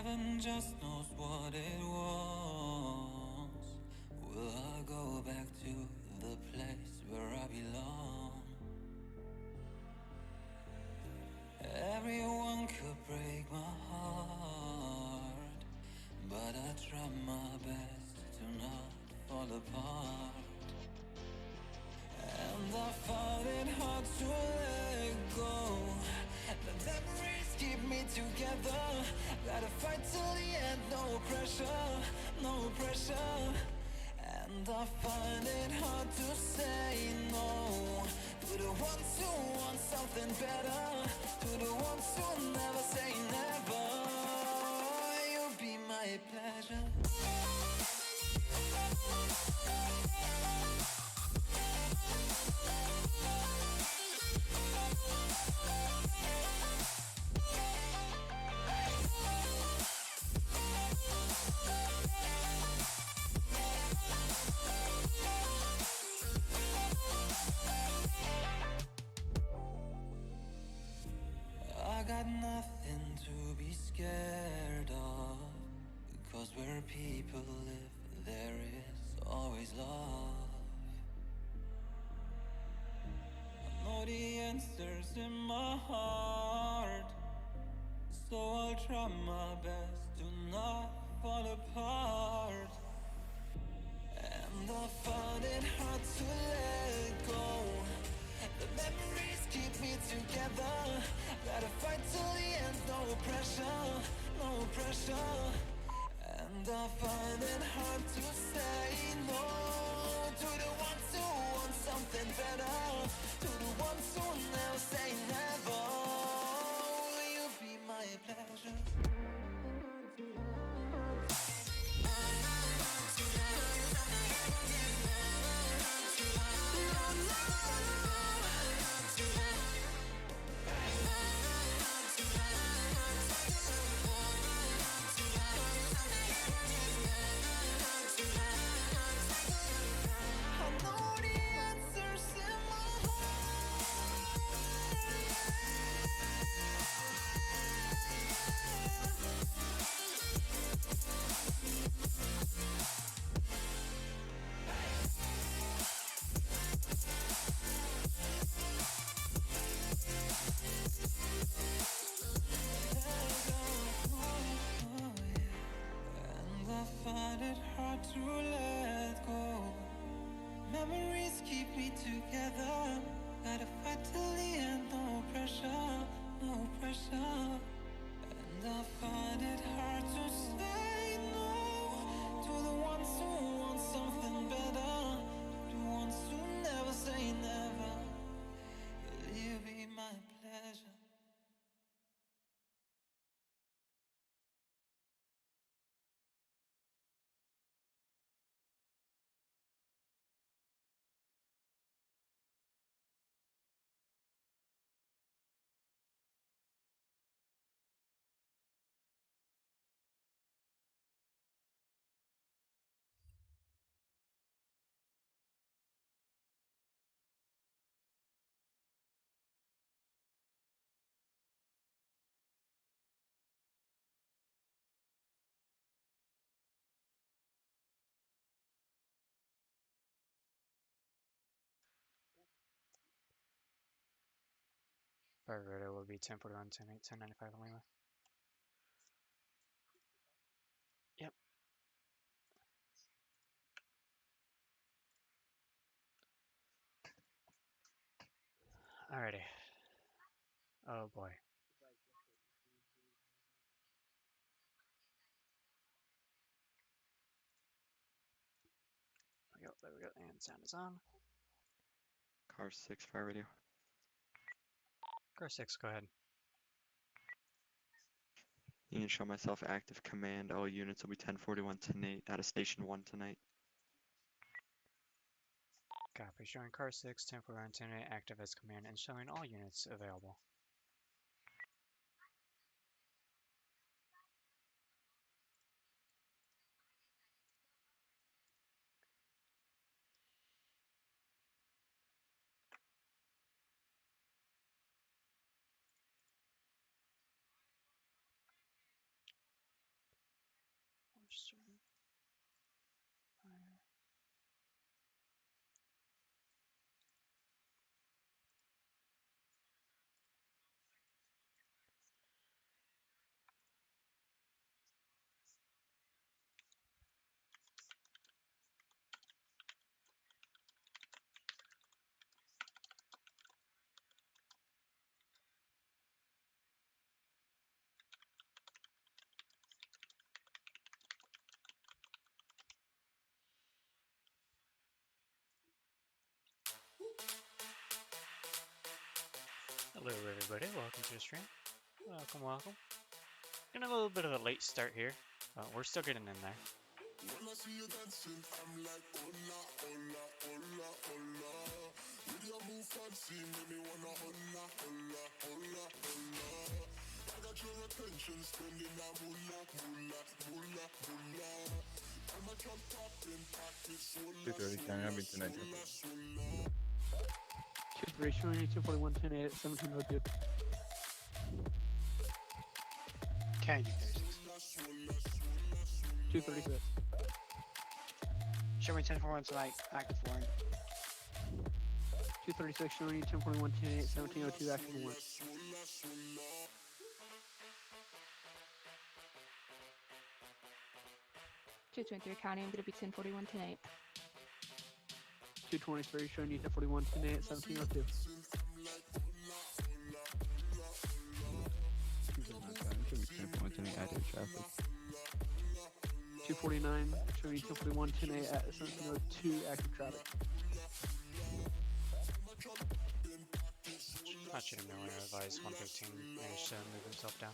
Heaven just knows what it wants. Will I go back to the place where I belong? Everyone could break my heart, but I try my best to not fall apart. And I find it hard to let go. The memories keep me together. Gotta fight till the end, no pressure, no pressure. And I find it hard to say no to the ones who want something better, to the ones who never say never. You'll be my pleasure. I got nothing to be scared of, because where people live, there is always love. I know the answers in my heart, so I'll try my best to not fall apart. And I find it hard to let go. The memories keep me together. Gotta fight till the end, no pressure, no pressure. And I find it hard to say no to the ones who want something better, to the ones who never say never. Will you be my pleasure? I know the answers in my heart. And I find it hard to let go. Memories keep me together. Gotta fight till the end, no pressure, no pressure. And I find it hard to say no to the ones who want something better, to the ones who never say never. Will you be my pleasure? Fire will be 1041, 10.8, 1095 Lima. Yep. Alrighty. Oh boy. There we go. And sound is on. Car 6, fire radio. Car 6, go ahead. You can show myself active command. All units will be 1041 tonight out of station 1 tonight. Copy. Showing car 6, 1041, 10.8 active as command and showing all units available. Hello everybody, welcome to the stream. Welcome, welcome. Getting a little bit of a late start here, but we're still getting in there. When I see you dancing, I'm like, hola, hola, hola, hola. With your move fancy, make me wanna hola, hola, hola, hola. I got your attention, spending that moolah, moolah, moolah, moolah. I'm a drop popping, pocket, swola, 2:30 County, I've been tonight. swola, swola. 2-3 showing you 241 10 8 1702. Candy 236. Show me 1041 tonight, active 4. 236 showing you 1041 10 8 1702 active warrant. 223 County, I'm going to be 1041 10 8. 223 showing you 1041 10 8 1702. 10:41 active traffic. 249 showing you 1041 10 8 at 1702 active traffic. Not shooting million advice 115 managed to move himself down.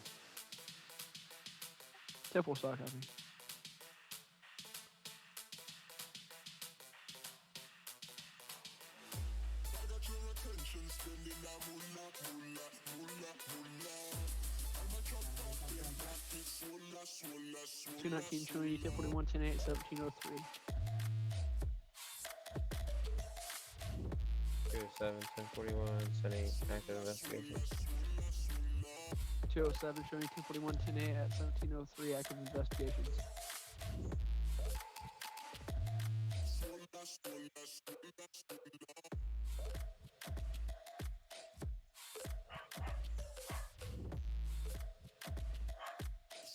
10-4 stock copy. Two 19 showing you 1041 10 8 1703. 207 1041 10:08 active investigation. 207 showing you 1041 10 8 at 1703 active investigations.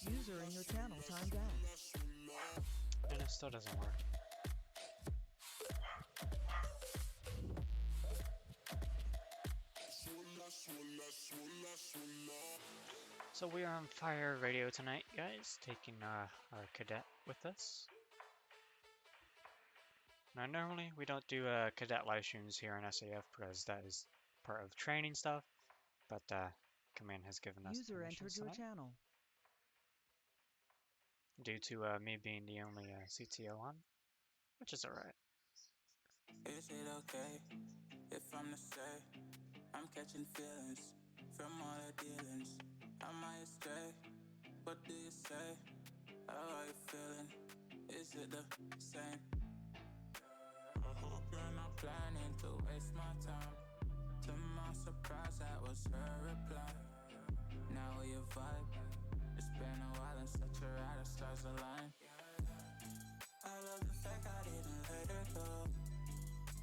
'User in your channel timed out. And it still doesn't work. So we are on Fire Radio tonight, guys, taking our cadet with us. Now normally we don't do cadet live streams here on SAF because that is part of training stuff, but Command has given us User entered your tonight. channel. Due to me being the only CTO on, which is alright. Is it okay if I'm to say I'm catching feelings from all the dealings? Am I astray? What do you say? How are you feeling? Is it the same? I hope you're not planning to waste my time. To my surprise, that was her reply. Now we vibe. It's been a while and such a ride, the stars align. I love the fact I didn't let her go.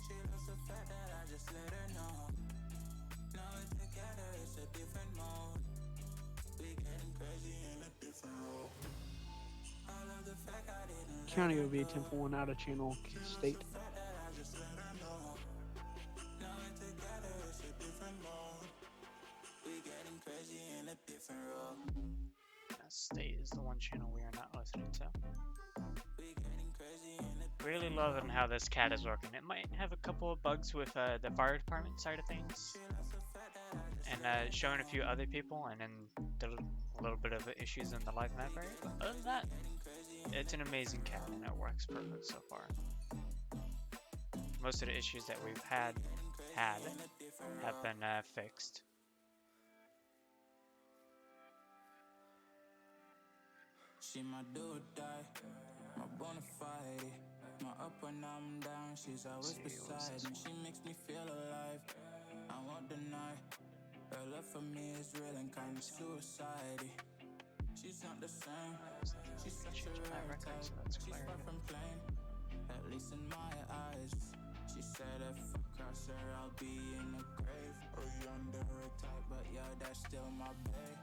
She loves the fact that I just let her know. Now we're together, it's a different mode. We getting crazy in a different role. I love the fact I didn't County will be 1041 out of channel state. let her that I just let her know. Now we're together, it's a different mode. We getting crazy in a different role. State is the one channel we are not listening to. We getting crazy in a Really loving how this cat is working. It might have a couple of bugs with the fire department side of things, and showing a few other people, and then a little bit of issues in the live map area. But other than that, it's an amazing cat, and it works perfect so far. Most of the issues that we've had have been fixed. She my do or die, my bona fide. My up when I'm down, she's always beside me. She makes me feel alive, I won't deny. Her love for me is real and kind of suicide. She's not the same, she's such a rare type. She's far from plain, at least in my eyes. She said if I cross her, I'll be in the grave or under her type, but yeah, that's still my babe.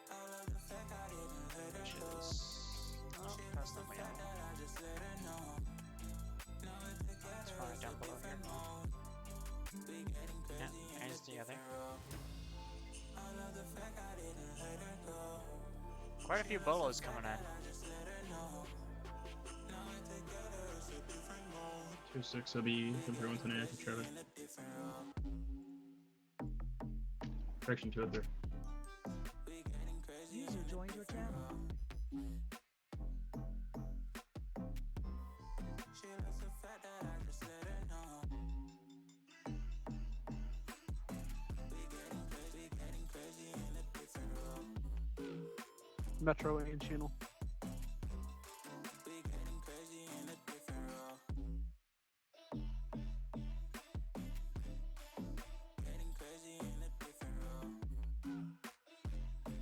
I love the fact I didn't let her go. She loves the fact that I just let her know. Now we're together, Far it's down a below here. different mode. We getting Yeah, crazy in there's a the other. different role. I love the fact I didn't let her go. Quite a few bolos coming in. I just let her know. Now we're together, it's a different mode. 26 will be 1041 10 active traffic. In a different role. Correction 203. User joined your channel. Metro and channel.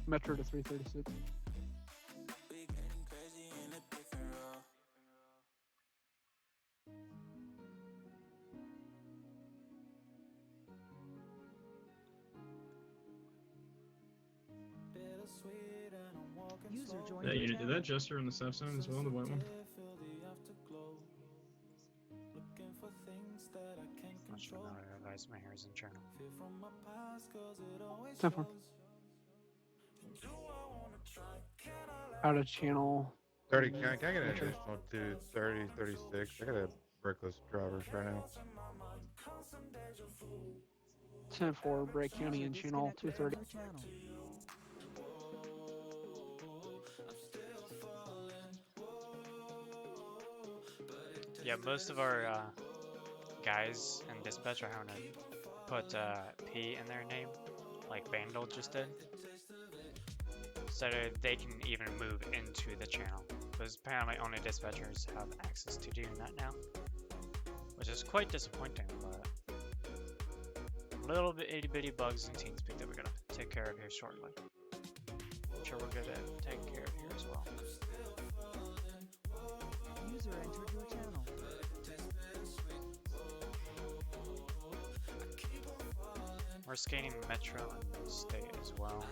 Metro to 336. User joined That your unit, did channel. that Jester on the south side as well, the white one? I should not revise my hairs in journal. 10-4. Out of channel. 30, can I get an Metro. additional to 30, 36? I got a brickless drivers right now. 10-4, Bray County and channel Disconnected 230. from your channel. Yeah, most of our guys in dispatch are having to put P in their name, like Vandal just did, so that they can even move into the channel. Because apparently only dispatchers have access to doing that now, which is quite disappointing, but little bit itty bitty bugs in TeamSpeak that we're gonna take care of here shortly. I'm sure we're gonna take care of here as well. User entered your channel. We're scanning Metro and State as well,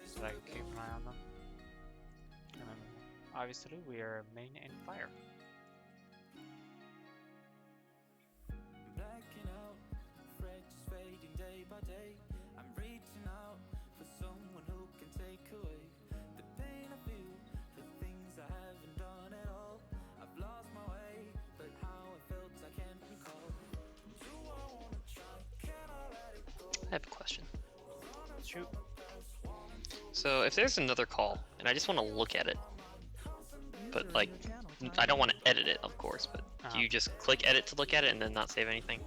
so that I can keep an eye on them. And then, obviously, we are main and fire. Blacking out, fret just fading day by day. I'm reaching out for someone who can take away the pain I feel, the things I haven't done at all. I've lost my way, but how I felt I can't recall. Do I wanna try? Can I let it go? I have a question. Shoot. So if there's another call and I just want to look at it, but User like in your channel I don't want to edit it, of course, but Uh-huh. do you just click edit to look at it and then not save anything?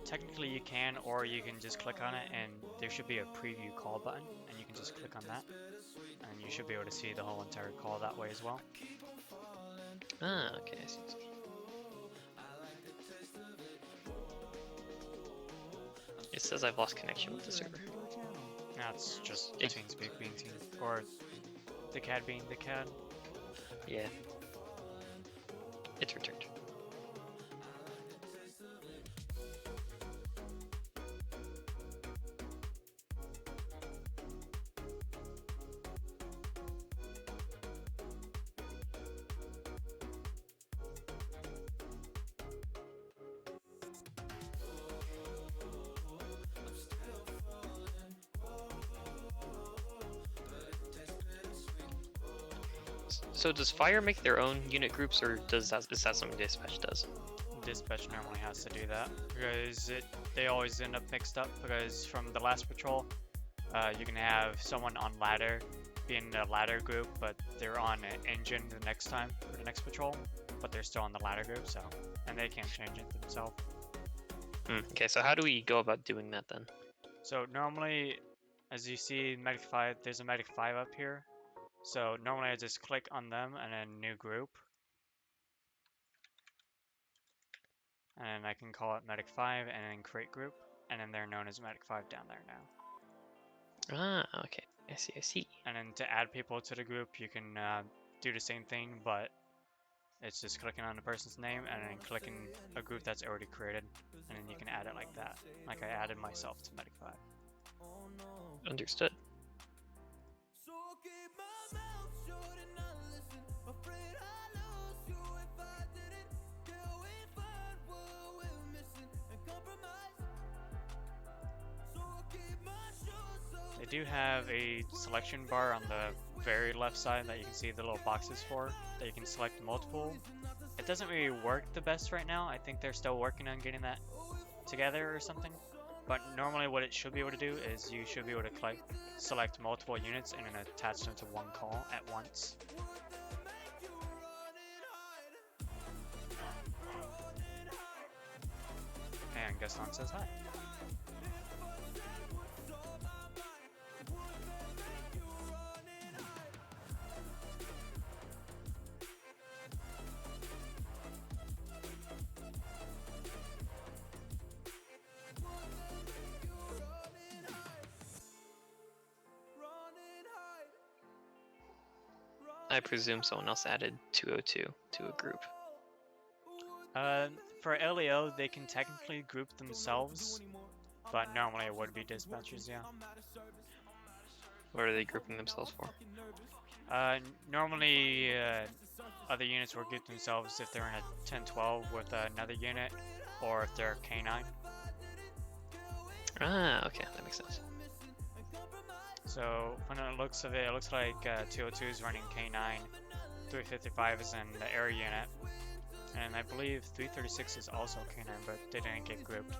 Technically you can, or you can just click on it and there should be a preview call button, and you can just click on that, and you should be able to see the whole entire call that way as well. Ah, okay, I see. It says I've lost connection with the User server. entered your channel. That's just It- TeamSpeak being team, or the CAD being the CAD. Yeah. It's returned. So does Fire make their own unit groups, or is that something Dispatch does? Dispatch normally has to do that because they always end up mixed up, because from the last patrol, you can have someone on ladder be in the ladder group, but they're on an engine the next time for the next patrol, but they're still on the ladder group, so, and they can't change it themselves. Okay, so how do we go about doing that then? So normally, as you see Medic 5, there's a Medic 5 up here. So normally I just click on them and then new group. And then I can call it Medic 5 and then create group. And then they're known as Medic 5 down there now. Ah, okay. I see, I see. And then to add people to the group, you can do the same thing, but it's just clicking on the person's name and then clicking a group that's already created. And then you can add it like that. Like I added myself to Medic 5. Understood. So keep my mouth shut and not listen. Afraid I lose you if I didn't. Till we find what we're missing and compromise. So keep my shoes so They do have a selection bar on the very left side that you can see the little boxes for, that you can select multiple. It doesn't really work the best right now. I think they're still working on getting that together or something. But normally what it should be able to do is you should be able to select multiple units and then attach them to one call at once. And Gaston says hi. I presume someone else added 202 to a group. For LEO, they can technically group themselves, but normally it would be dispatchers, yeah. What are they grouping themselves for? Normally, other units will group themselves if they're in a 10-12 with another unit, or if they're K9. Ah, okay, that makes sense. So, from the looks of it, it looks like 202 is running K9, 355 is in the air unit, and I believe 336 is also K9, but they didn't get grouped.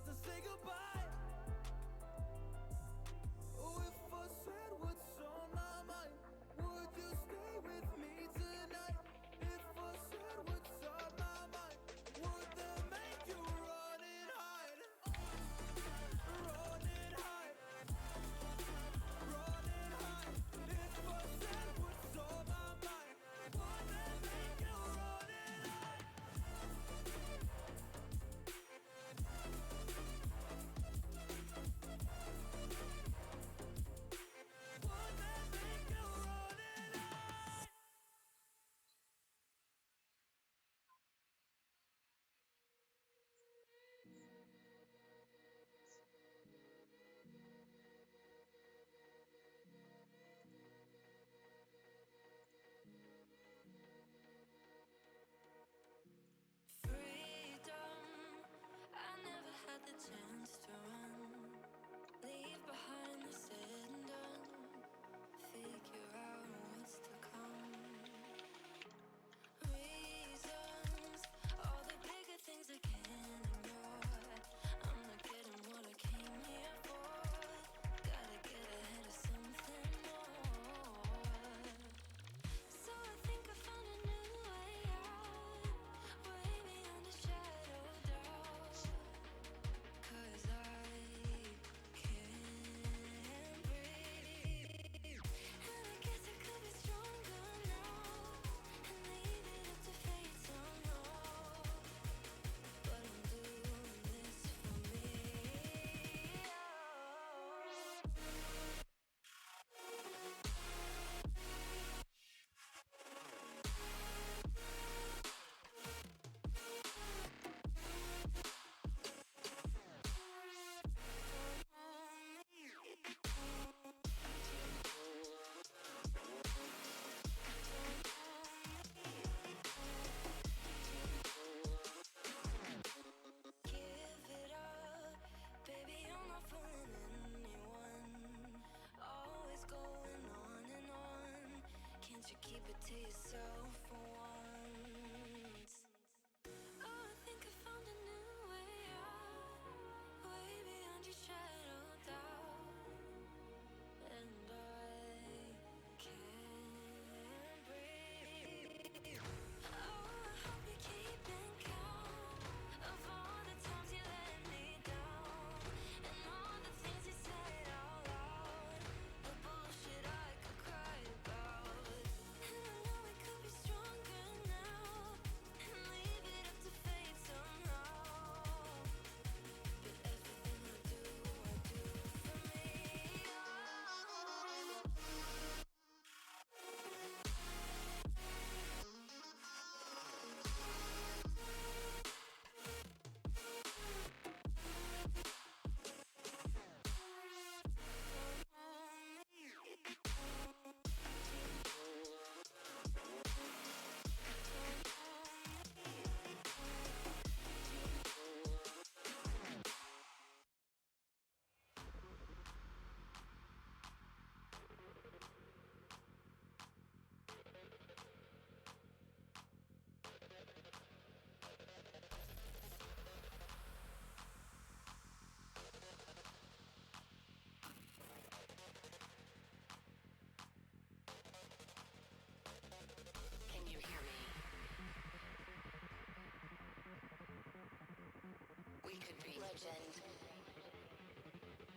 legend.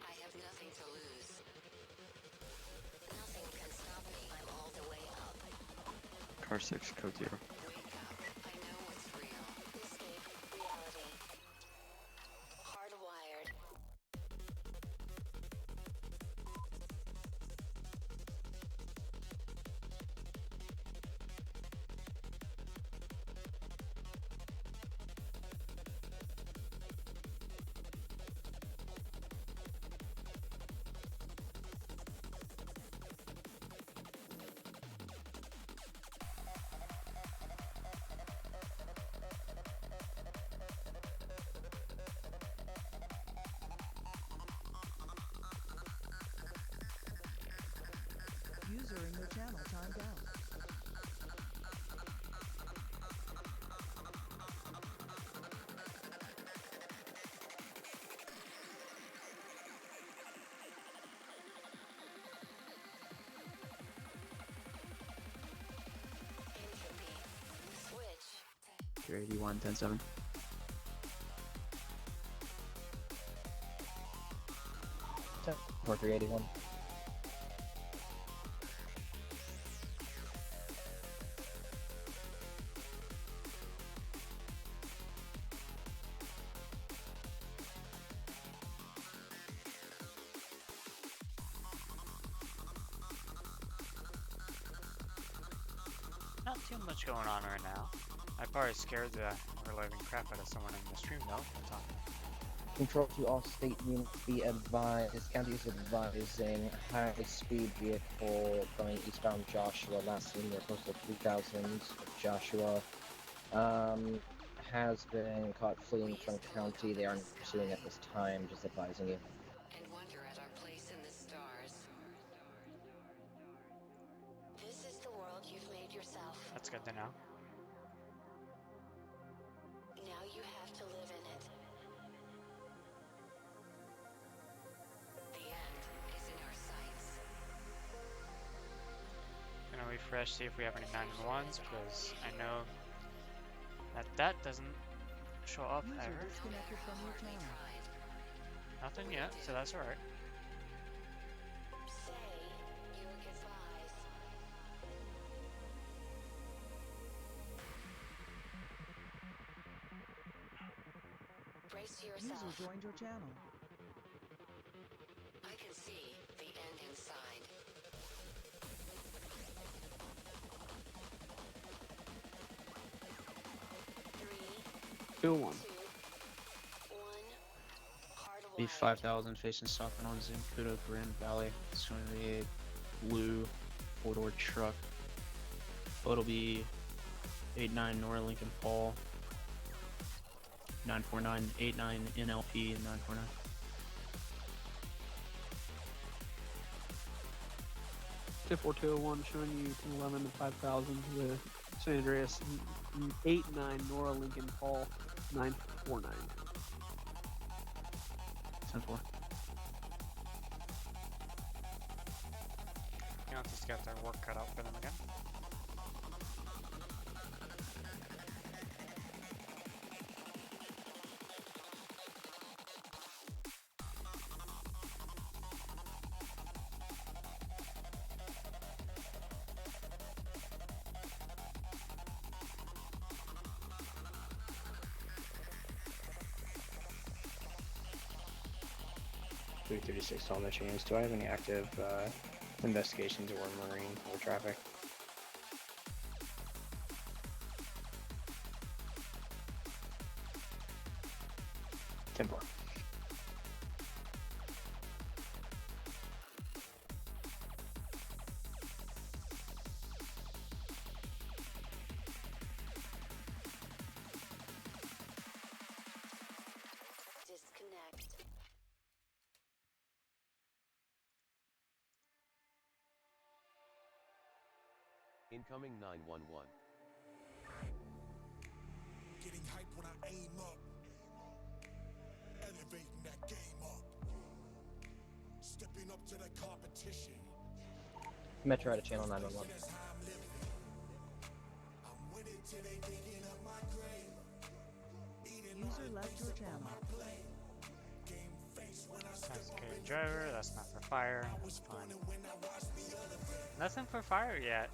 I have nothing to lose. Nothing can stop me. I'm all the way up. Car 6, code 0. Wake up. I know what's real. Escape reality. Hardwired. User in your channel timed out. Entropy. Switch. 381, 10-7. For 381. Not too much going on right now. I probably scared the ever-living crap out of someone in the stream though. What's on? Control to all state units be advised. This county is advising high-speed vehicle going eastbound Joshua, last seen near postal 3000. Joshua has been caught fleeing from county. They aren't pursuing at this time, just advising you. And wonder at our place in the stars. This is the world you've made yourself. That's good to know. Now you have to live in it. The end is in our sights. Gonna refresh, see if we have any 911s, because I know that that doesn't show up User ever. disconnected from your channel. Nothing yet, so that's alright. Say your goodbyes. Brace yourself. User joined your channel. I can see the end inside. Three, 2 1. 2, 1. Be Hardwired. 5000 facing southbound on Zancudo Grand Valley. It's going to be a blue 4-door truck. It'll be 89 Nora Lincoln Paul. 949 89 NLP and 949. Tip 4201 showing you 1011 to 5000 with San Andreas 89 Nora Lincoln Paul 949. 10-4. You know, just got their work cut out for them again. .336 on the chains. Do I have any active investigations or marine or traffic? Temple. Disconnect. Incoming 911. Getting hype when I aim up. Elevating that game up. Stepping up to the competition. Metro out of channel 911. I'm winning till they digging up my grave. User left your channel. driver, that's not for fire, that's fine. Nothing for fire yet.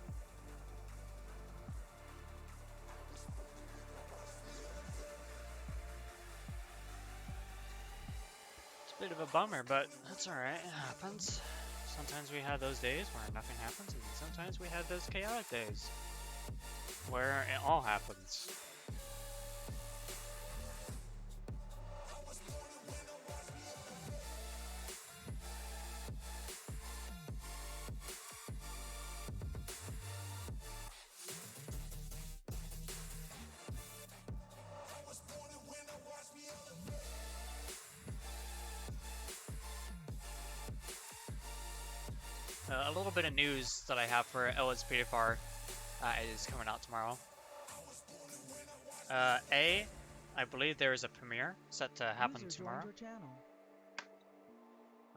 It's a bit of a bummer, but that's alright, it happens. Sometimes we have those days where nothing happens, and sometimes we have those chaotic days where it all happens. A little bit of news that I have for LSPDFR is coming out tomorrow. I believe there is a premiere set to happen User joined tomorrow. your channel.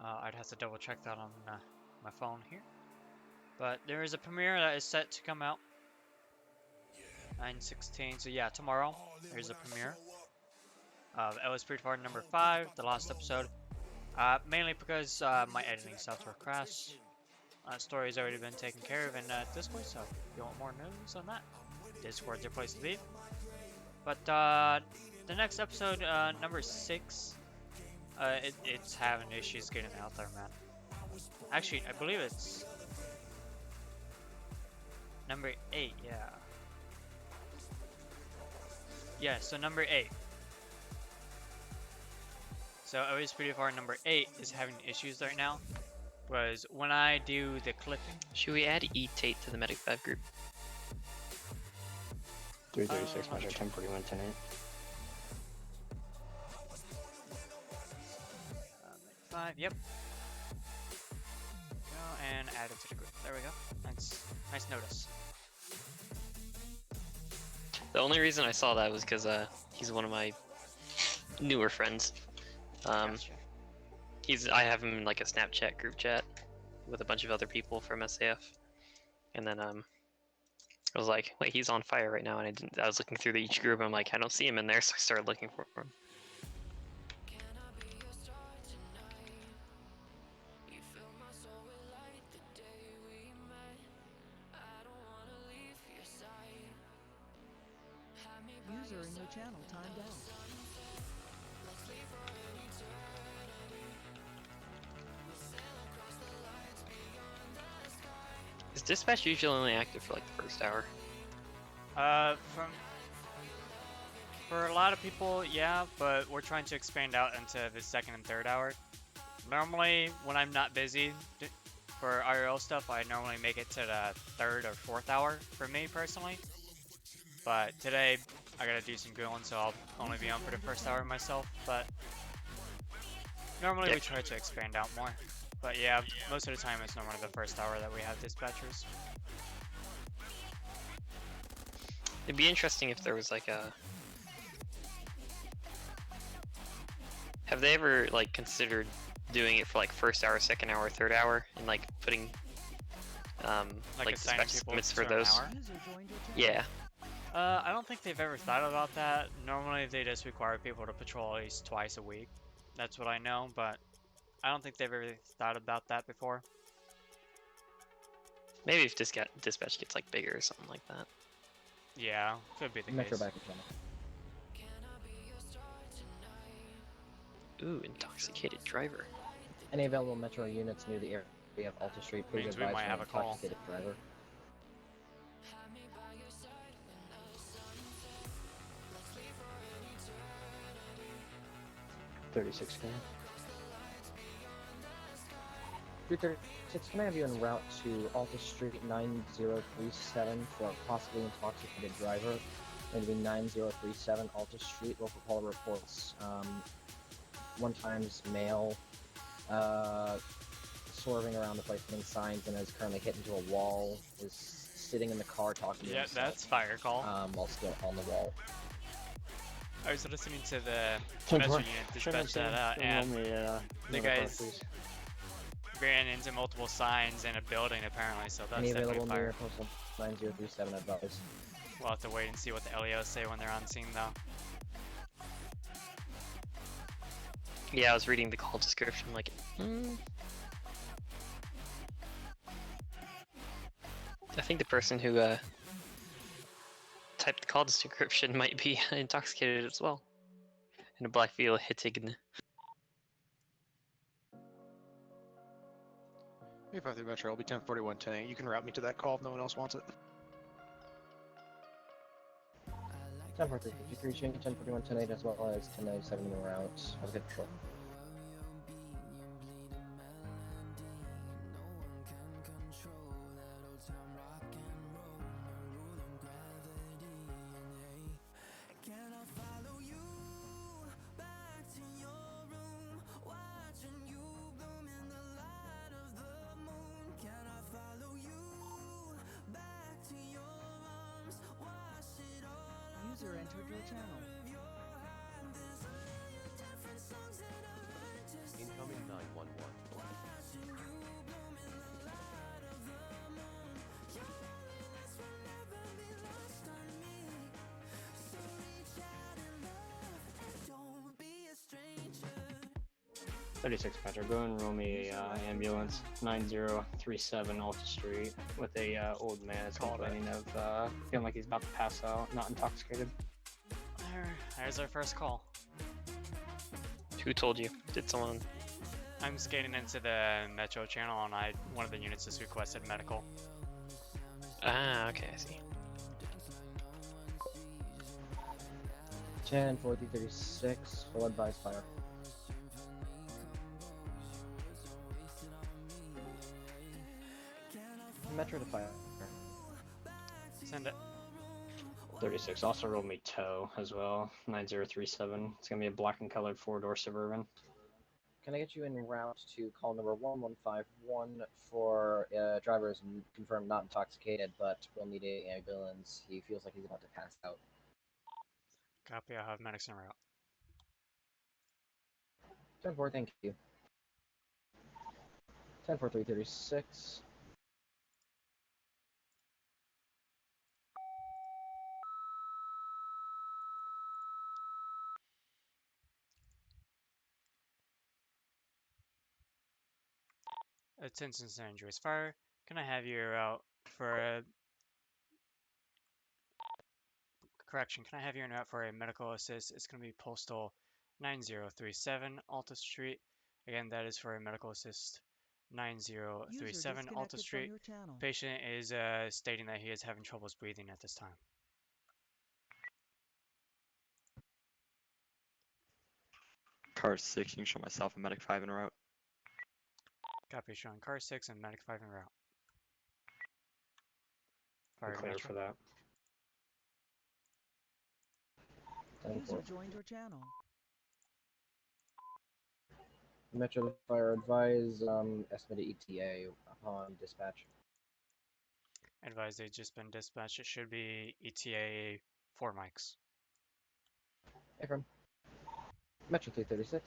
I'd have to double check that on my phone here. But there is a premiere that is set to come out 9/16. So yeah, tomorrow there's a premiere of LSPDFR number 5, the last episode. Mainly because my editing software crashed. Story's already been taken care of in Discord, so if you want more news on that, Discord's your place to be. But the next episode, number 6, it's having issues getting out there, man. Actually, I believe it's number 8, yeah. Yeah, so number 8. So LSPDFR number 8 is having issues right now. Was when I do the clipping. Should we add E-Tate to the Medic 5 group? 336 measure 1041 tonight. Medic 5, yep. Go and add it to the group. There we go. Nice notice. The only reason I saw that was because he's one of my newer friends. Gotcha. I have him in like a Snapchat group chat with a bunch of other people from SAF, and then I was like, wait, he's on fire right now, and I was looking through each group, and I'm like, I don't see him in there, so I started looking for him. User in your channel timed out. Is dispatch usually only active for like the first hour? For a lot of people, yeah, but we're trying to expand out into the second and third hour. Normally, when I'm not busy for IRL stuff, I normally make it to the third or fourth hour for me personally. But today, I gotta do some grilling, so I'll only be on for the first hour myself. But normally we try to expand out more. But yeah, most of the time it's normally the first hour that we have dispatchers. It'd be interesting if there was like a... Have they ever like considered doing it for like first hour, second hour, third hour, and like putting like dispatch limits for those? Yeah. I don't think they've ever thought about that. Normally they just require people to patrol at least twice a week. That's what I know, but I don't think they've ever thought about that before. Maybe if dispatch gets like bigger or something like that. Yeah, could be the Metro case. back channel. Ooh, intoxicated driver. Any available Metro units near the area of Alta Street, please Means we advise might an have a call. intoxicated driver. $36K. 336, can I have you en route to Alta Street 9037 for a possibly intoxicated driver? Going to be 9037 Alta Street. Local call reports 1 times male, swerving around the place, hitting signs, and is currently hit into a wall. Is sitting in the car talking to Yeah, himself, that's fire call. while still on the wall. I was listening to the Metro unit dispatch that out, and the guys ran into multiple signs in a building apparently, so that's Any definitely available fire. near postal 9037 advised. We'll have to wait and see what the LEOs say when they're on scene though. Yeah, I was reading the call description. Like, I think the person who typed the call description might be intoxicated as well. And a black veil hitting. If I through Metro, I'll be 1041 10. You can route me to that call if no one else wants it. 1043, change 1041 10 as well as 1097 in route. Have a good trip. User entered your channel. Incoming 911. Metro, go and roll me a ambulance 9037 Alta Street with a old man that's complaining of feeling like he's about to pass out, not intoxicated. There's our first call. Who told you? Did someone? I'm skating into the Metro channel and one of the units has requested medical. Ah, okay, I see. 104336, full advised fire. Metro to fire. Send it. 36, also roll me tow as well, 9037. It's gonna be a black and colored 4-door Suburban. Can I get you en route to call number 1151 for drivers confirmed not intoxicated, but will need a ambulance. He feels like he's about to pass out. Copy, I'll have medics en route. 10-4, thank you. 10-4-3-36. Attention San Andreas Fire. Can I have you out for a correction? Can I have you en route for a medical assist? It's going to be postal 9037 Alta Street. Again, that is for a medical assist 9037 Alta Street. Patient is stating that he is having troubles breathing at this time. Car 6, you can show myself and medic 5 en route. Copy, showing car 6 and medic 5 en route. I'm clear for that. User joined your channel. Metro Fire advise estimated ETA upon dispatch. Advise they've just been dispatched. It should be ETA 4 mics. Affirm. Metro 336.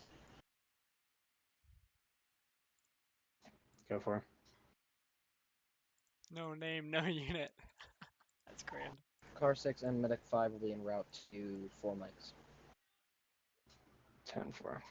Go for it. No name, no unit. That's grand. Car 6 and medic 5 will be en route to 4 mics. 10-4.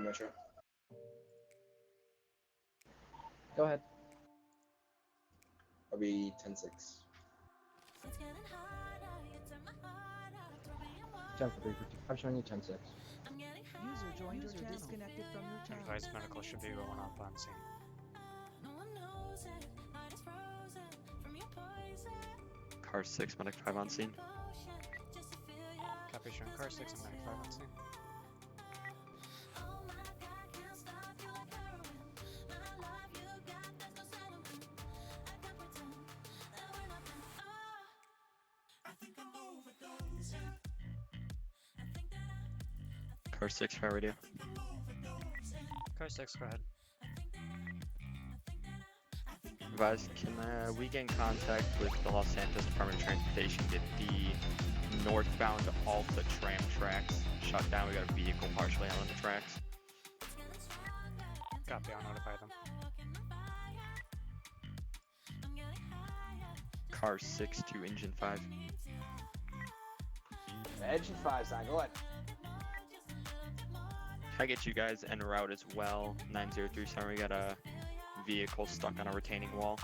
Metro. Go ahead. I'll be 10-6. 10-4-3-5, I'm showing you 10-6. User joined your channel. Disconnected from your channel. Advise medical should be going up on scene. Car 6, medic 5 on scene. Copy, showing car 6 and medic 5 on scene. Car 6, fire radio. Car 6, go ahead. Advise, can we get in contact with the Los Santos Department of Transportation, get the northbound Alta tram tracks shut down? We got a vehicle partially on the tracks. Copy, I'll notify them. Car 6 to engine 5. Engine 5's on, go ahead. I get you guys en route as well. 9037, we got a vehicle stuck on a retaining wall.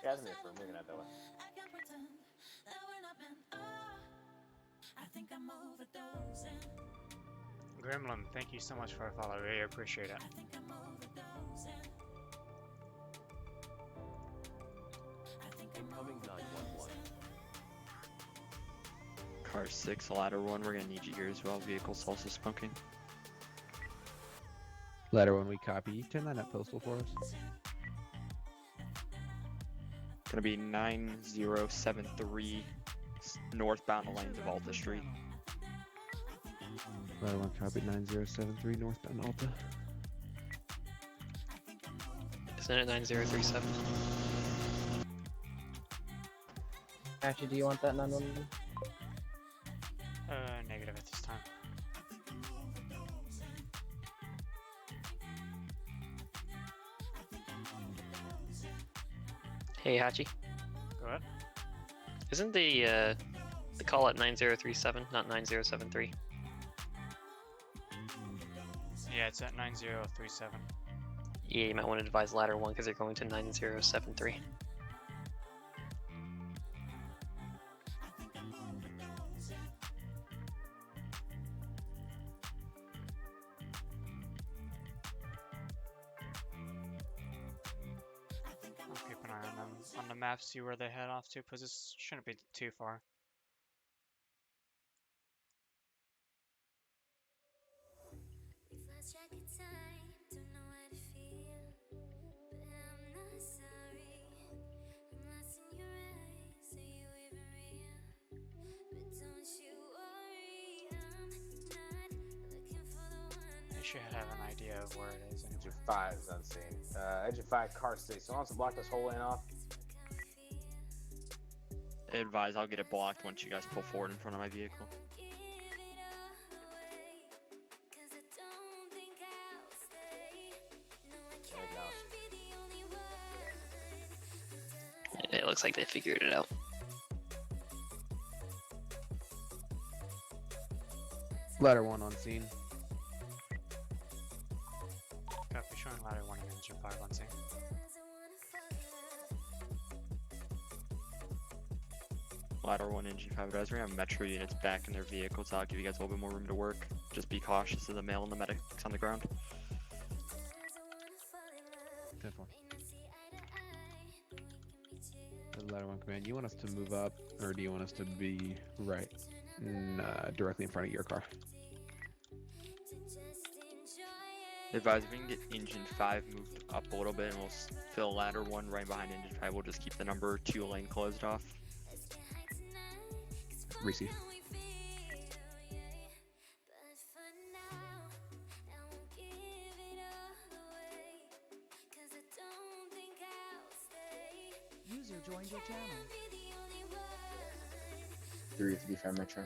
Guys, I'm here for moving out that way. Gremlin, thank you so much for a follow. Really appreciate it. Incoming 911. Car 6, ladder 1, we're gonna need you here as well. Vehicle's also spunking. Ladder 1, we copy. Turn that up postal for us. Gonna be 9073 northbound lanes of Alta Street. Ladder 1, copy. 9073 northbound Alta. Isn't it 9037? Actually, do you want that 911? Negative at this time. Hey, Hachi. Go ahead. Isn't the call at 9037, not 9073? Yeah, it's at 9037. Yeah, you might want to advise ladder 1 because they're going to 9073. I'll keep an eye on them on the map, see where they head off to, because this shouldn't be too far. They should have an idea of where it is. Anyway. Engine 5 is unseen. Engine 5, car 6. So wants to block this whole lane off. Advise, I'll get it blocked once you guys pull forward in front of my vehicle. It looks like they figured it out. Ladder 1 on scene. Copy, showing ladder 1 and engine 5 on scene. Ladder 1, engine 5 advise. We're gonna have metro units back in their vehicles. I'll give you guys a little bit more room to work. Just be cautious of the male and the medics on the ground. 10-4. Ladder 1 command, you want us to move up, or do you want us to be right, directly in front of your car? Advise, if we can get engine 5 moved up a little bit and we'll fill ladder 1 right behind engine 5, we'll just keep the number 2 lane closed off. Receive. User joined your channel. 335 Metro.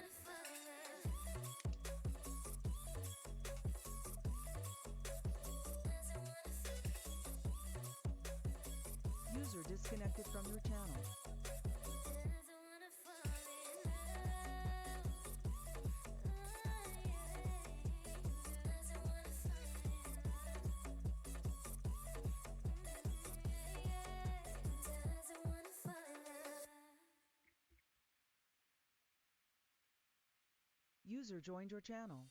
User disconnected from your channel. User joined your channel.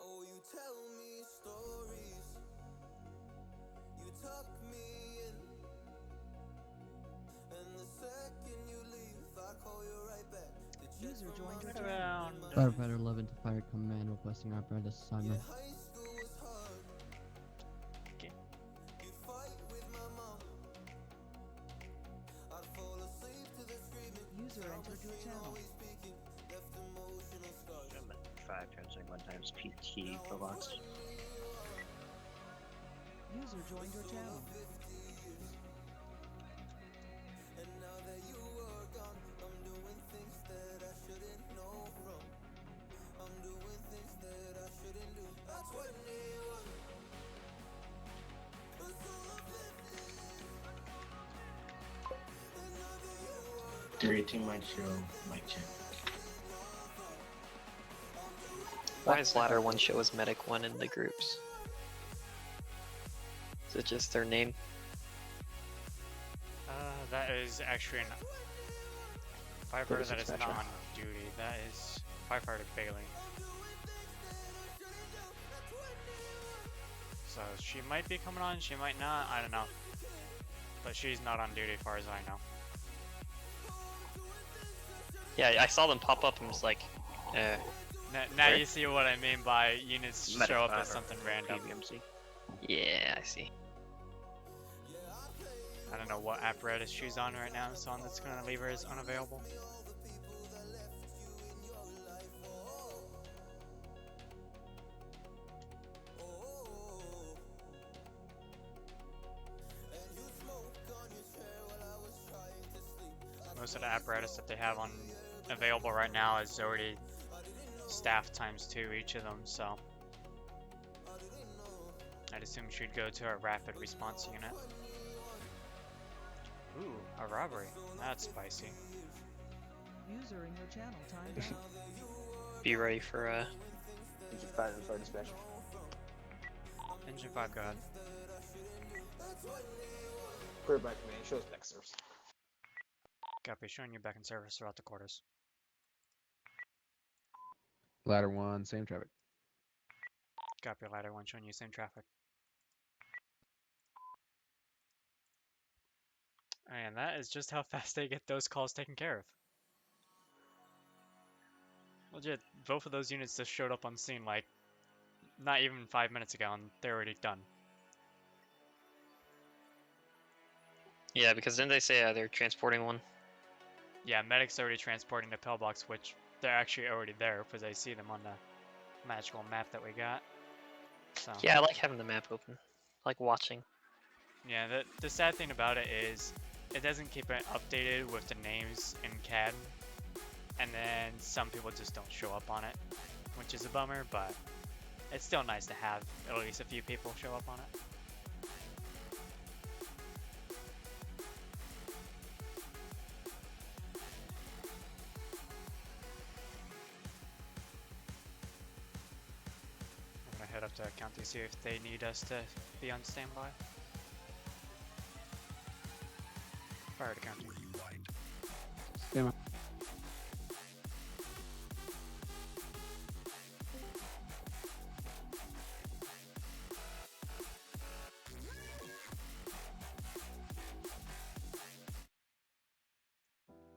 Oh, you tell me stories. You tuck me in. And the second you leave, I call you right back. User joined your channel. Around. Firefighter 11 to Fire Command requesting apparatus assignment. User entered your channel. 5 times PT pillbox. User joined your channel. Team might show mic check. Why is ladder 1 show as medic 1 in the groups? Is it just their name? That is actually an firefighter that is not on duty. That is firefighter Bailey. So she might be coming on, she might not, I don't know. But she's not on duty as far as I know. Yeah, I saw them pop up and was like, Now you see what I mean by units show up as something random. yeah, I see. I don't know what apparatus she's on right now, so that's gonna leave her as unavailable. Most of the apparatus that they have on available right now is already staff ×2 each of them, so I'd assume she'd go to a rapid response unit. Ooh, a robbery. That's spicy. User in your channel timed out. Be ready for Engine 5 and fire dispatch. Engine 5, go ahead. Clear by command, shows back service. Copy, showing you back in service throughout the quarters. Ladder 1, same traffic. Copy, ladder 1, showing you same traffic. And that is just how fast they get those calls taken care of. Legit, both of those units just showed up on scene like not even 5 minutes ago and they're already done. Yeah, because didn't they say they're transporting one? Yeah, medic's already transporting the pillbox, which they're actually already there because I see them on the magical map that we got. So Yeah, I like having the map open. I like watching. yeah, the sad thing about it is it doesn't keep it updated with the names in CAD, and then some people just don't show up on it, which is a bummer, but it's still nice to have at least a few people show up on it. I'm gonna head up to county, see if they need us to be on standby. Fire to county. Damn it.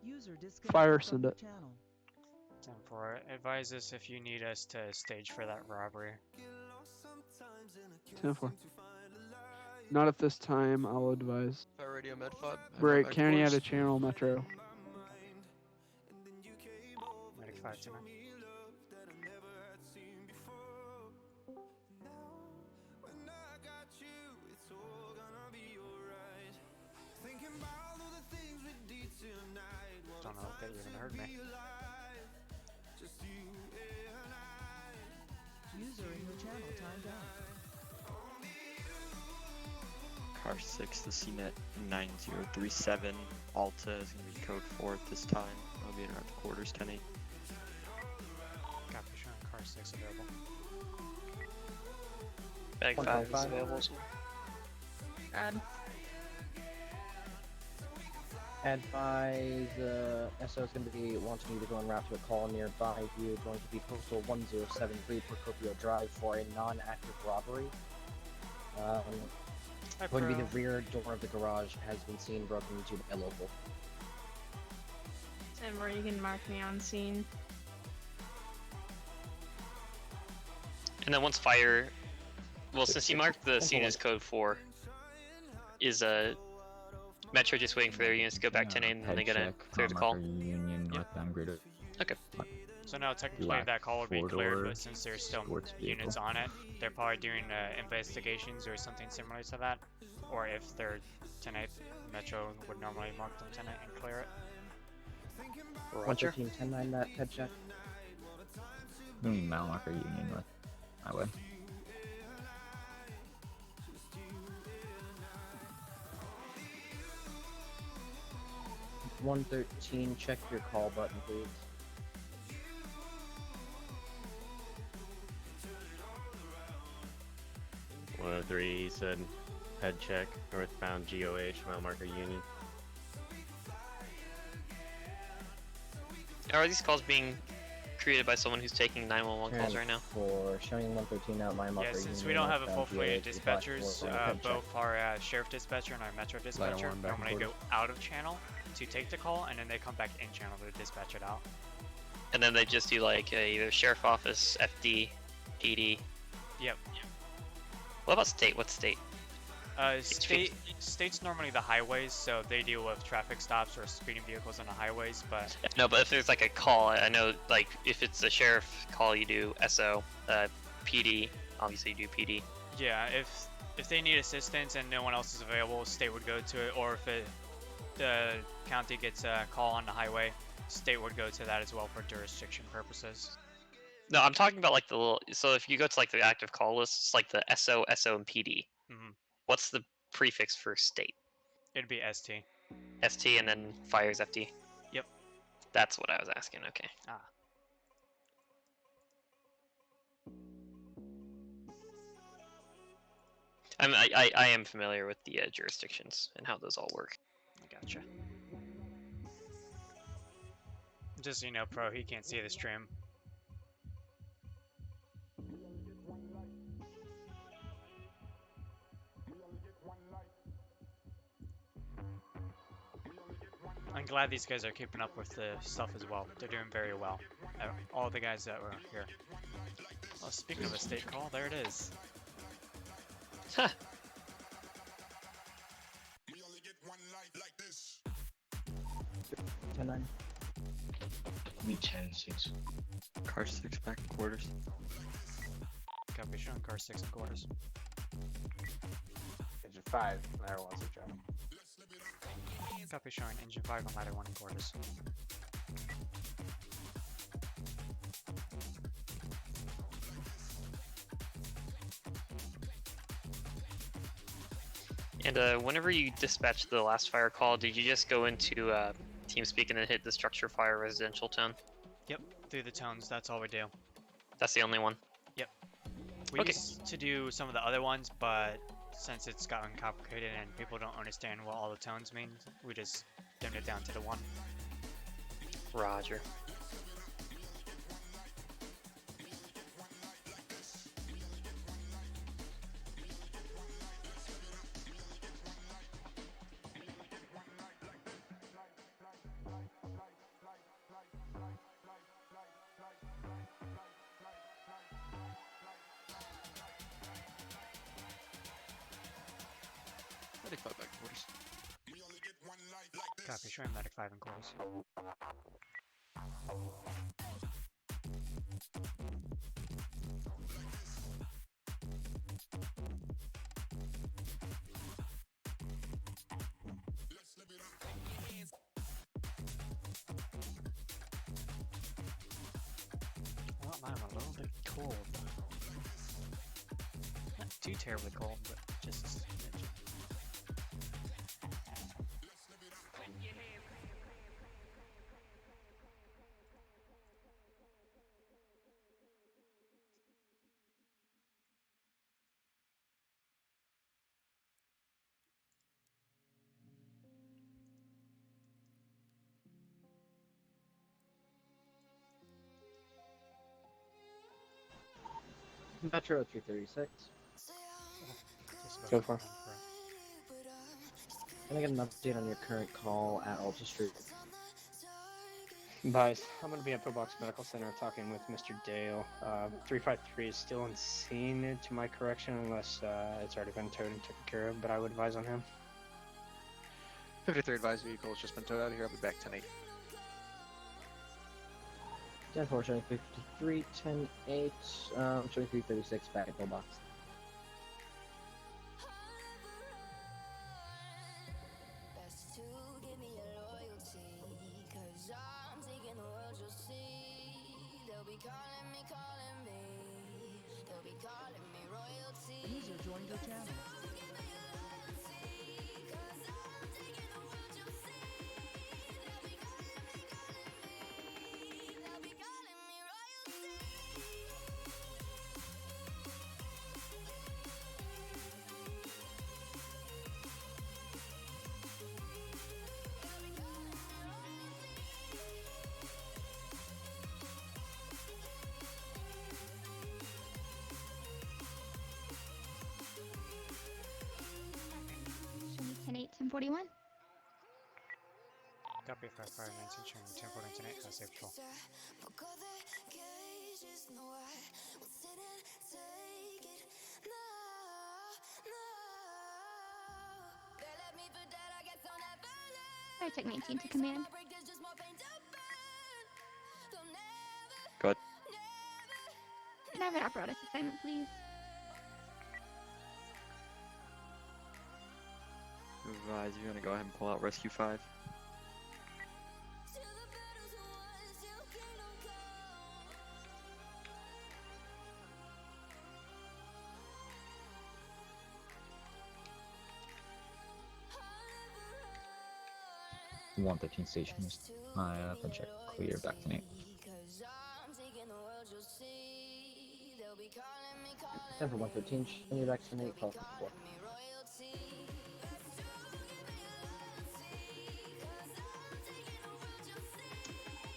User disconnected Fire, from send your it. channel. 10-4, advise us if you need us to stage for that robbery. 10-4. Not at this time, I'll advise. Fire radio med fob. Break, county out of channel, metro. Medic 529. Don't know if that even heard me. User in your channel timed out. Car 6, the CNET 9037. Alta is going to be code 4 at this time. I'll be in at the quarters 10-8. Copy, showing car 6 available. Bag 5 is available as well. Advise, SO is going to be wanting you to go en route to a call nearby you, going to be postal 1073 Procopio Drive for a non-active robbery. Going to be the rear door of the garage has been seen broken into by a local. Where you can mark me on scene. And then once fire, well, since you marked the scene as code 4, is Metro just waiting for their units to go back 10-8 and then they're gonna clear the call? Union northbound greater. Okay. So now technically Black that call would be cleared, four-door but since there's still sports units vehicle. on it, they're probably doing investigations or something similar to that. Or if they're tonight, Metro would normally mark them tonight and clear it. Roger. 113, 10-9 that head check. Mile marker Union North Highway. $113, check your call button, please. He said head check, northbound GOH, mile marker Union. Are these calls being created by someone who's taking 911 calls right now? For showing 113 out, my marker Yeah, since Union we don't have a full northbound fleet of GOH, Black dispatchers, 4, head check. both our sheriff dispatcher and our metro dispatcher one, back and normally go forth. out of channel to take the call, and then they come back in channel to dispatch it out. And then they just do like either sheriff office, FD, PD. Yep. What about state? What's state? State's normally the highways, so they deal with traffic stops or speeding vehicles on the highways, but... No, but if there's like a call, I know like if it's a sheriff call, you do SO, PD, obviously you do PD. Yeah, if they need assistance and no one else is available, state would go to it, or if the county gets a call on the highway, state would go to that as well for jurisdiction purposes. No, I'm talking about like the little, so if you go to like the active call list, it's like the SO, SO, and PD. Mhm. What's the prefix for state? It'd be ST. ST and then fire's FD? Yep. That's what I was asking, okay. Ah. I am familiar with the jurisdictions and how those all work. I gotcha. Just so you know, Pro, he can't see the stream. I'm glad these guys are keeping up with the stuff as well. They're doing very well. All the guys that were here. Oh, speaking of a state call, there it is. Huh. We only get one life like this. 10-9. Me 10-6. Car 6 back to quarters. Copy, showing car 6 and quarters. Engine 5, ladder 1, switch out. Copy, showing engine 5 on ladder 1 and quarters. And whenever you dispatched the last fire call, did you just go into TeamSpeak and then hit the structure fire residential tone? Yep, through the tones, that's all we do. That's the only one? Yep. We Okay. used to do some of the other ones, but since it's gotten complicated and people don't understand what all the tones mean, we just dimmed it down to the one. Roger. Medic 5 back to quarters. Copy, showing medic 5 and quarters. Well, I'm a little bit cold. Not too terribly cold, but just a smidge. Metro 336. Just Go about for it. to run Can I get an update on your current call at Alta Street? Guys, I'm going to be at Pillbox Medical Center talking with Mr. Dale. 353 is still on scene, to my correction, unless it's already been towed and taken care of, but I would advise on him. 53 advised vehicle has just been towed out of here. I'll be back 10-8. 10-4, showing 53, 10-8, showing 336 back at pillbox. Best to give me your loyalty, 'cause I'm taking the world, you'll see. They'll be calling me, they'll be calling me royalty. User joined your channel. Show me 10-8, 1041. Copy 5519, showing 1049 10-8, safe patrol. I took 19 to command. Good. Can I have an apparatus assignment, please? Advise you're gonna go ahead and pull out Rescue 5. The 113 station is up and check clear back to Nate. 10 for 113, showing you back to Nate, call 4.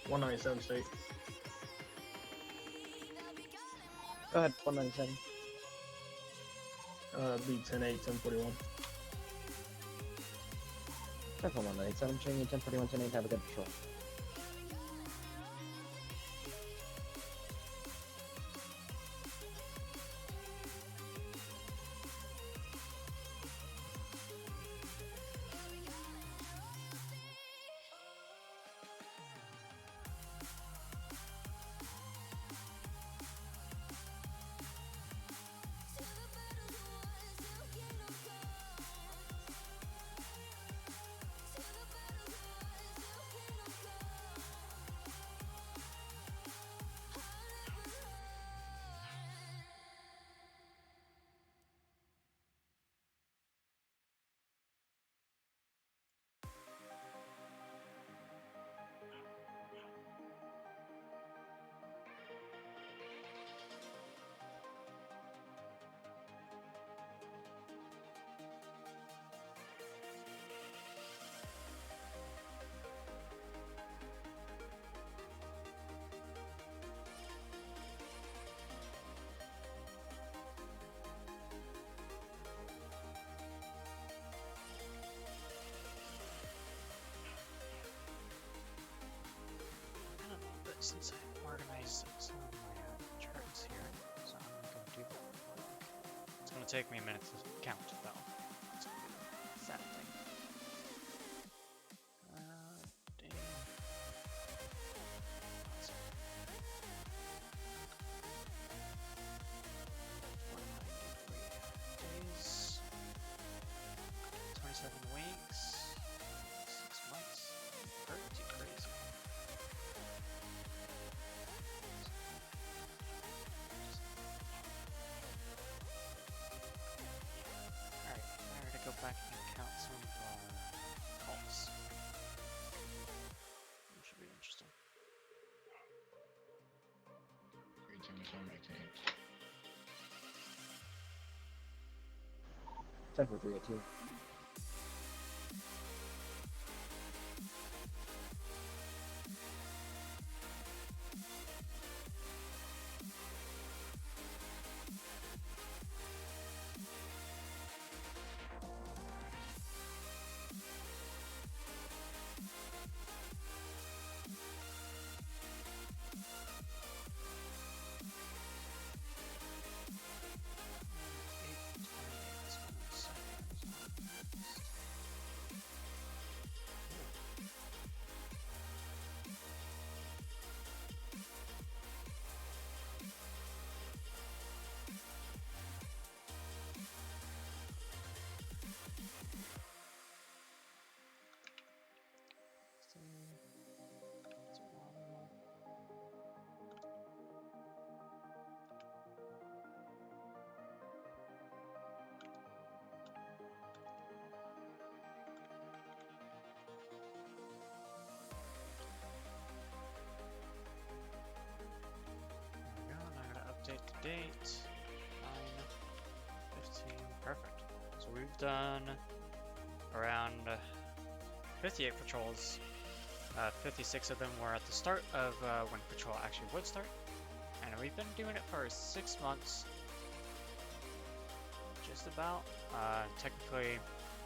197 state. Go ahead, 197. Be 10-8, 1041. 10 for 197, showing you 1041, 10-8, have a good patrol. Since I organized some of my charts here, so I'm going to do that. It's going to take me a minute to count, though. It's going to be the sad thing. Dang. Days, 27 weeks, 6 months. Pretty crazy. Go back and count some of our calls. Which should be interesting. 10 for 302. done around 58 patrols. 56 of them were at the start of when patrol actually would start, and we've been doing it for 6 months. Just about. Technically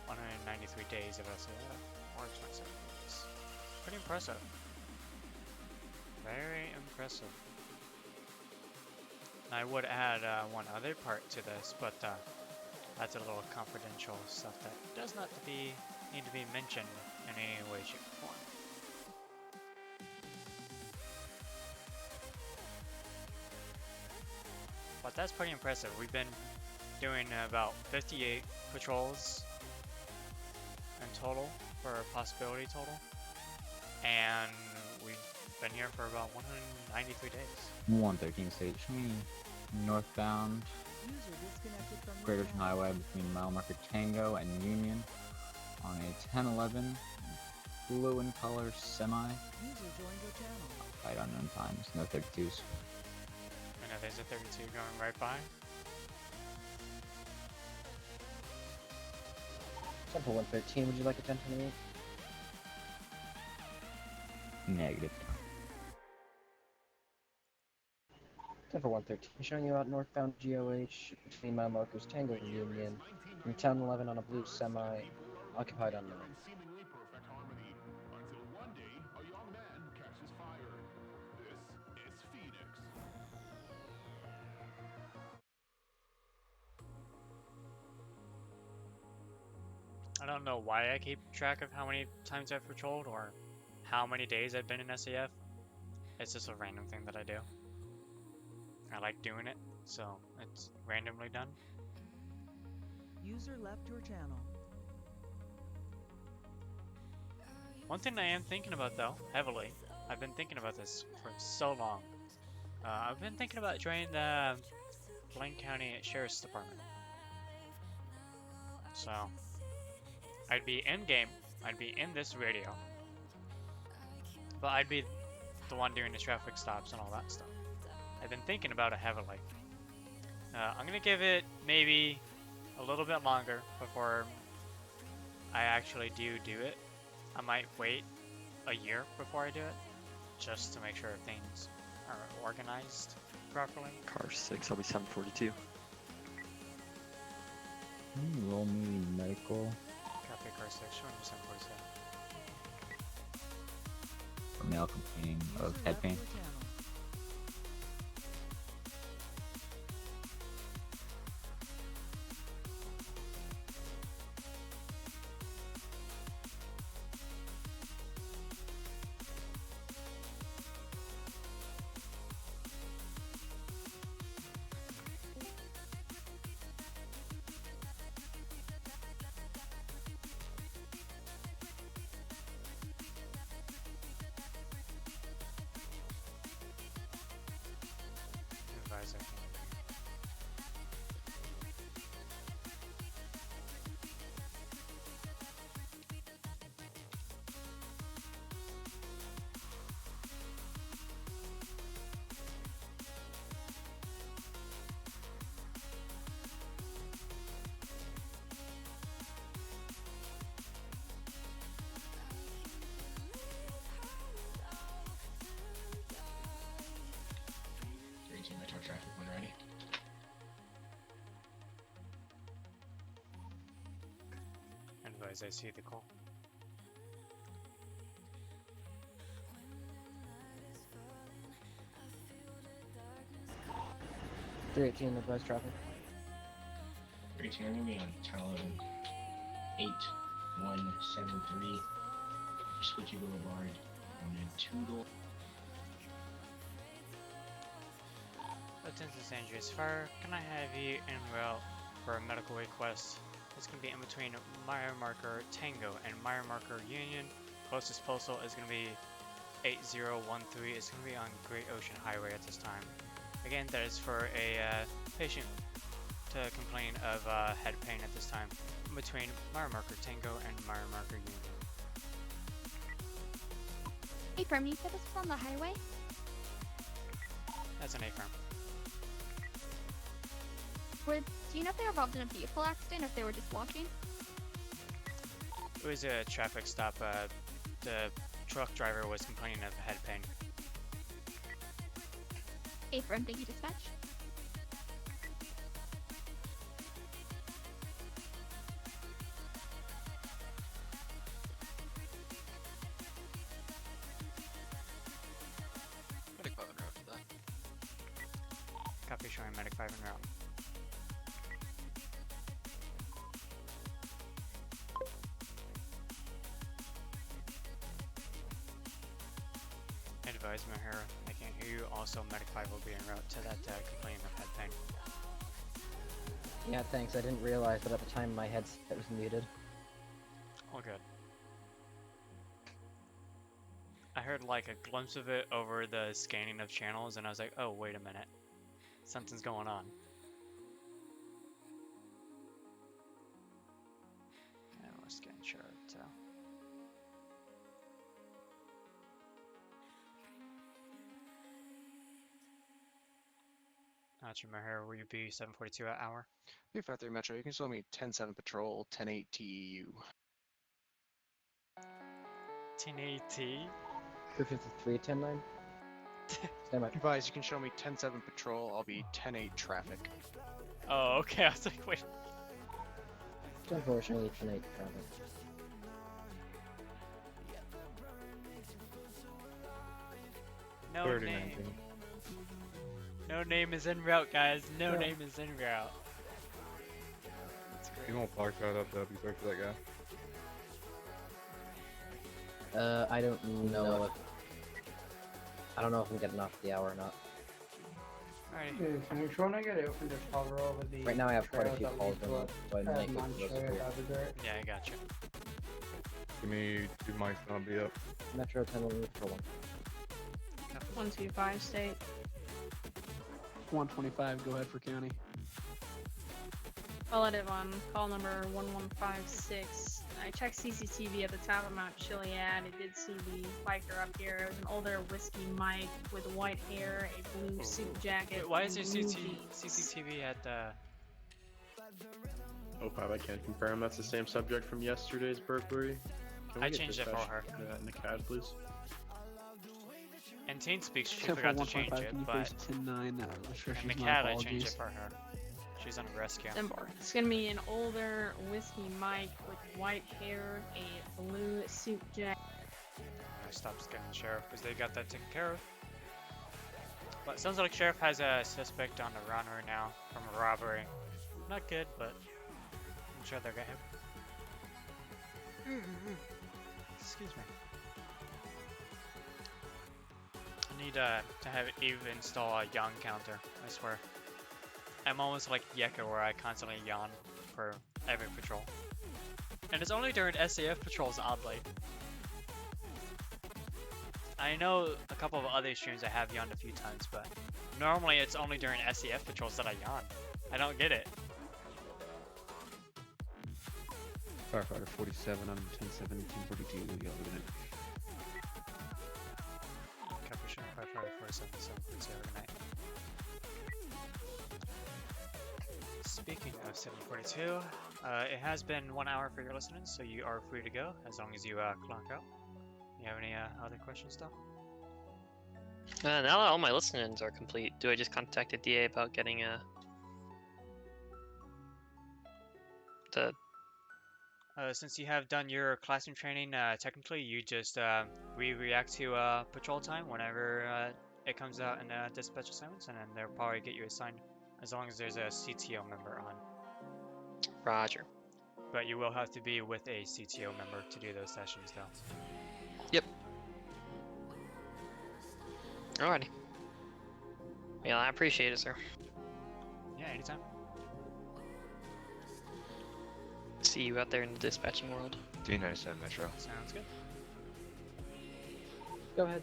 193 days of SAF, or 27 days. Pretty impressive. Very impressive. And I would add one other part to this, but that's a little confidential stuff that does not need to be mentioned in any way, shape, or form. But that's pretty impressive. We've been doing about 58 patrols in total for a possibility total, and we've been here for about 193 days. 113 state, show me northbound Greater Highway between mile marker Tango and Union on a 1011 blue in color semi. Right unknown times, no 32s. I know there's a 32 going right by. Temple 113, would you like a 1028? Negative. Temple 113, showing you out northbound GOH between mile markers Tango and Union. In 1011 on a blue semi, occupied unknown. I don't know why I keep track of how many times I've patrolled or how many days I've been in SAF. It's just a random thing that I do. I like doing it, so it's randomly done. User left your channel. One thing I am thinking about though, heavily, I've been thinking about this for so long. I've been thinking about joining the Blaine County Sheriff's Department. So, I'd be in-game, I'd be in this radio, but I'd be the one doing the traffic stops and all that stuff. I've been thinking about it heavily. I'm gonna give it maybe a little bit longer before I actually do it. I might wait a year before I do it, just to make sure things are organized properly. Car 6, I'll be 742. Roll me medical. Copy car 6, showing you 747. For male complaining of head pain. Advisor. Metro traffic when ready. Advise, I see the call. .318, advise traffic. 318, I'm gonna be on 1011 8173 Switchy Boulevard on a 2-door. Attention San Andreas Fire, can I have you en route for a medical request? It's going to be in between Mile Marker Tango and Mile Marker Union. Closest postal is going to be 8013. It's going to be on Great Ocean Highway at this time. Again, that is for a patient to complain of head pain at this time in between Mile Marker Tango and Mile Marker Union. Hey, Firm, you said this was on the highway? That's an A-firm. Do you know if they were involved in a vehicle accident or if they were just walking? It was a traffic stop. The truck driver was complaining of head pain. Affirm, thank you, dispatch. Medic 5 en route for that. Copy, showing medic 5 en route. Advise Mahara, I can't hear you. Also, medic 5 will be en route to that complaining of head pain. Yeah, thanks. I didn't realize that at the time my headset was muted. All good. I heard like a glimpse of it over the scanning of channels, and I was like, oh, wait a minute. Something's going on. Yeah, we'll scan sheriff too. Gotcha, Mahara, will you be 742 at hour? 353 Metro, you can show me 10-7 patrol, 10-8 TEU. 1080T? 353, 10-9? Stand by. Advise, you can show me 10-7 patrol, I'll be 10-8 traffic. Oh, okay, I was like, wait. Unfortunately, 10-8 traffic. No 30, name. 19. No name is en route, guys. No name is en route. That's great. You won't park that up though, be quick for that guy. I don't know if... I don't know if I'm getting off the hour or not. Alrighty. Dude, can we try and get it open to cover over the Right now I have quite a few trails that calls lead going on, so I to might go Mount to those Cherry, first. that'd be great. Yeah, I gotcha. Give me 2 mics and I'll be up. Metro 10 for 1. 125 state. 125, go ahead for county. Relative on call number 1156. I checked CCTV at the top of Mount Chiliad. I did see the biker up here. It was an older whiskey Mike with white hair, a blue suit jacket. Wait, why is there and blue CCTV at the... Oh, 05, I can't confirm. That's the same subject from yesterday's burglary. Can we I get changed it for dispatch her. to that in the CAD, please? In TeamSpeak, she 10-4, forgot to change 125, it, can you but please 10-9? I'm sure in she's the my CAD, I changed it apologies. for her. She's on a rescue. Symbol. It's gonna be an older whiskey Mike with white hair, a blue suit jacket. I stopped scanning the sheriff because they got that taken care of. But it sounds like sheriff has a suspect on the run right now from a robbery. Not good, but I'm sure they'll get him. Excuse me. I need to have Eve install a yawn counter, I swear. I'm almost like Yeka where I constantly yawn for every patrol. And it's only during SAF patrols, oddly. I know a couple of other streams I have yawned a few times, but normally it's only during SAF patrols that I yawn. I don't get it. Firefighter 47 on 10-7, 1042, we got it. Capuchin, Firefighter 47, 740 tonight. Speaking of 742, it has been 1 hour for your listening, so you are free to go as long as you clock out. You have any other questions, though? Now that all my listenings are complete, do I just contact the DA about getting Since you have done your classroom training, technically you just react to patrol time whenever it comes out in dispatch assignments, and then they'll probably get you assigned as long as there's a CTO member on. Roger. But you will have to be with a CTO member to do those sessions, though. Yep. Alrighty. Yeah, I appreciate it, sir. Yeah, anytime. See you out there in the dispatching world. 397 Metro. Sounds good. Go ahead.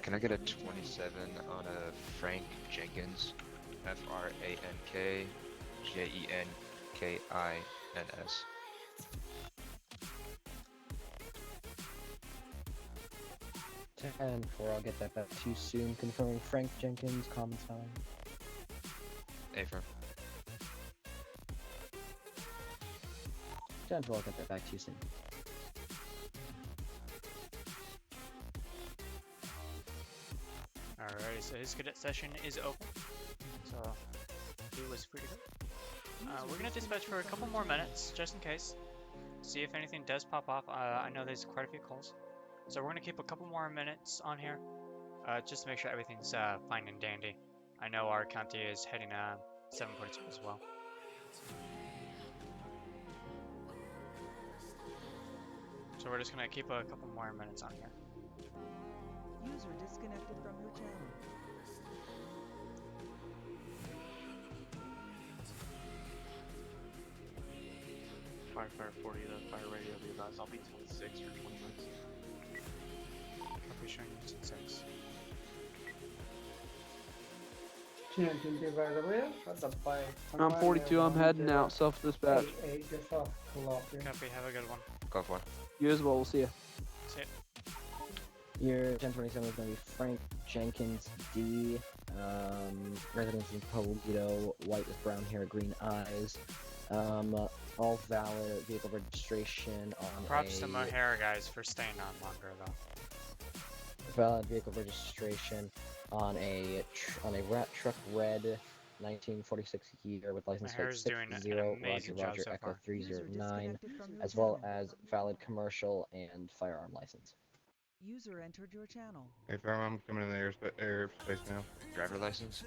Can I get a 27 on a Frank Jenkins? Frank Jenkins. 10-4, I'll get that back to you soon. Confirming Frank Jenkins, common time. Affirm. 10-4, I'll get that back to you soon. Alrighty, so his cadet session is open. So he was free to go. We're gonna dispatch for a couple more minutes, just in case. See if anything does pop off. I know there's quite a few calls. So we're gonna keep a couple more minutes on here, just to make sure everything's fine and dandy. I know our county is heading 742 as well. So we're just gonna keep a couple more minutes on here. User disconnected from your channel. Fire 40, the fire radio will be advised. I'll be 26 for 20 minutes. I'll be showing you 6. I'm 42. I'm heading out. Self-dispatch. Copy, have a good one. Go for it. You as well. We'll see you. See it. Your 1027 is going to be Frank Jenkins D. Residence in Polito, white with brown hair, green eyes. All valid vehicle registration on Props a... to Mohair guys for staying on longer though. Valid vehicle registration on a rat truck red 1946 year with license plate Mohair's doing an 60 amazing job Roger so Echo far. 309, as well as valid commercial and firearm license. User entered your channel. Hey, Farm, I'm coming in the airspace now. Driver license?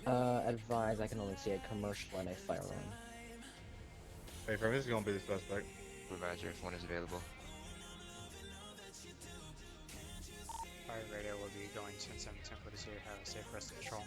Advise I can only see a commercial and a firearm. Hey, Farm, this is gonna be the suspect. Supervisor, if one is available. Fire radio will be going 10-7-10 for this year. Have a safe rest of patrol.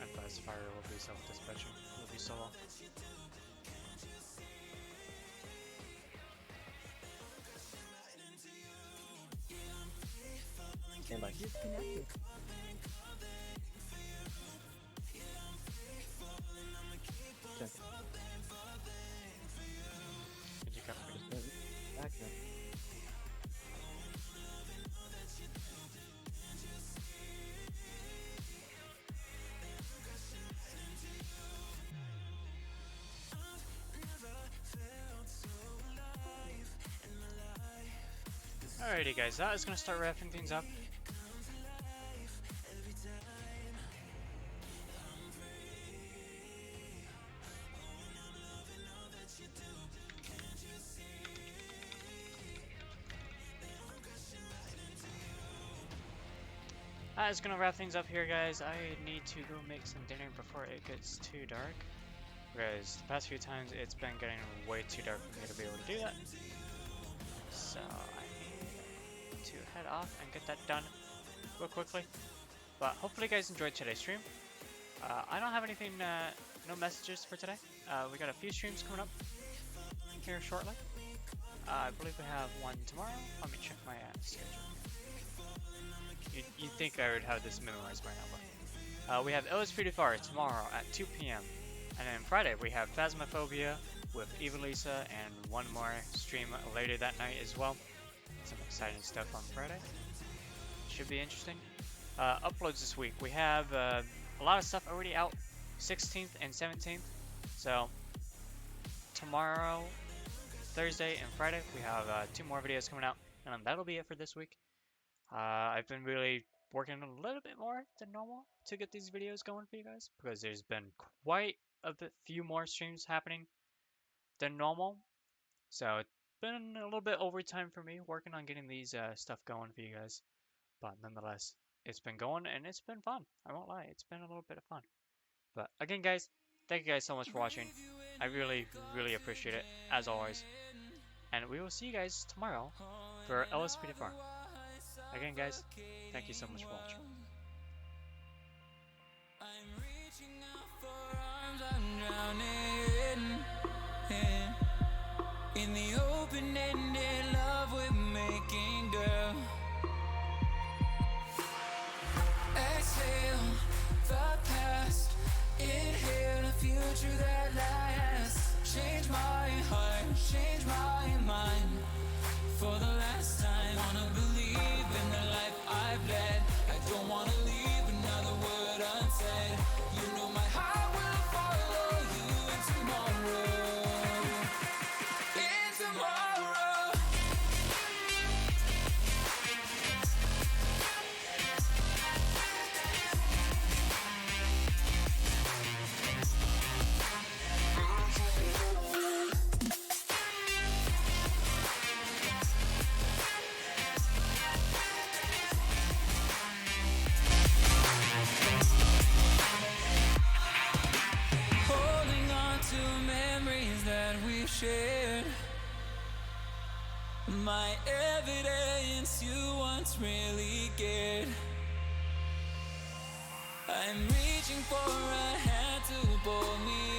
Advise fire will be self-dispatching. Will be solo. Stand by. Disconnected. Check. Did you copy? Back now. Alrighty guys, that is going to start wrapping things up. That is going to wrap things up here guys. I need to go make some dinner before it gets too dark. Because the past few times it's been getting way too dark for me to be able to do that. So I need to head off and get that done real quickly. But hopefully you guys enjoyed today's stream. I don't have anything, no messages for today. We got a few streams coming up here shortly. I believe we have one tomorrow. Let me check my schedule. You'd think I would have this memorized by now, but we have LS3 tomorrow at 2 p.m. And then Friday we have Phasmophobia with Evilisa and one more stream later that night as well. Some exciting stuff on Friday. Should be interesting. Uploads this week. We have a lot of stuff already out, 16th and 17th. So tomorrow, Thursday, and Friday we have 2 more videos coming out, and that'll be it for this week. I've been really working a little bit more than normal to get these videos going for you guys because there's been quite a few more streams happening than normal. So it's been a little bit overtime for me working on getting these stuff going for you guys. But nonetheless, it's been going and it's been fun. I won't lie, it's been a little bit of fun. But again guys, thank you guys so much for watching. I really, really appreciate it, as always. And we will see you guys tomorrow for LSPD4. Again guys, thank you so much for watching. In the open-ended love we're making, girl. Exhale the past, inhale a few heart, change my mind for the last time. Wanna believe in the life I've led. I don't wanna leave another word unsaid. You know my heart will follow you in tomorrow. In tomorrow. Holding on to memories that we shared. My evidence you once really cared. I'm reaching for a hand to pull me